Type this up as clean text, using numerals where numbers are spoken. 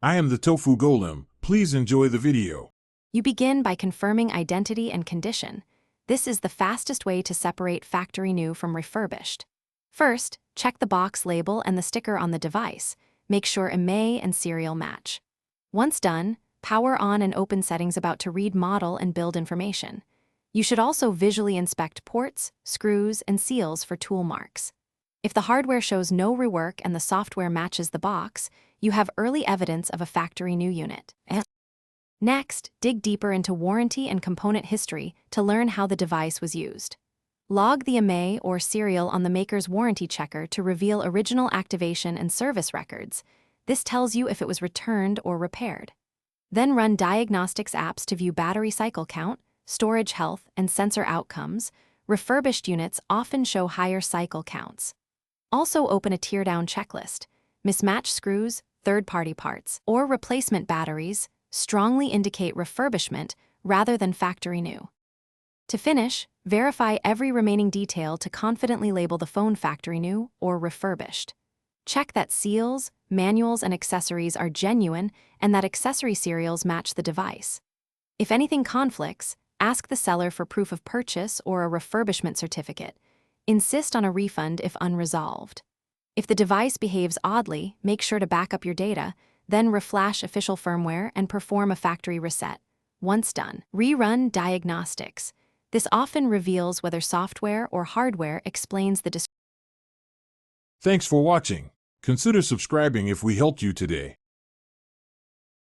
I am the Tofu Golem. Please enjoy the video. You begin by confirming identity and condition. This is the fastest way to separate factory new from refurbished. First, check the box label and the sticker on the device. Make sure IMEI and serial match. Once done, power on and open settings about to read model and build information. You should also visually inspect ports, screws, and seals for tool marks. If the hardware shows no rework and the software matches the box, you have early evidence of a factory new unit. Next, dig deeper into warranty and component history to learn how the device was used. Log the IMEI or serial on the maker's warranty checker to reveal original activation and service records. This tells you if it was returned or repaired. Then run diagnostics apps to view battery cycle count, storage health, and sensor outcomes. Refurbished units often show higher cycle counts. Also open a teardown checklist. Mismatched screws, third-party parts, or replacement batteries strongly indicate refurbishment rather than factory new. To finish, verify every remaining detail to confidently label the phone factory new or refurbished. Check that seals, manuals, and accessories are genuine and that accessory serials match the device. If anything conflicts, ask the seller for proof of purchase or a refurbishment certificate. Insist on a refund if unresolved. If the device behaves oddly, make sure to back up your data, then reflash official firmware and perform a factory reset. Once done, rerun diagnostics. This often reveals whether software or hardware explains the Thanks for watching. Consider subscribing if we helped you today.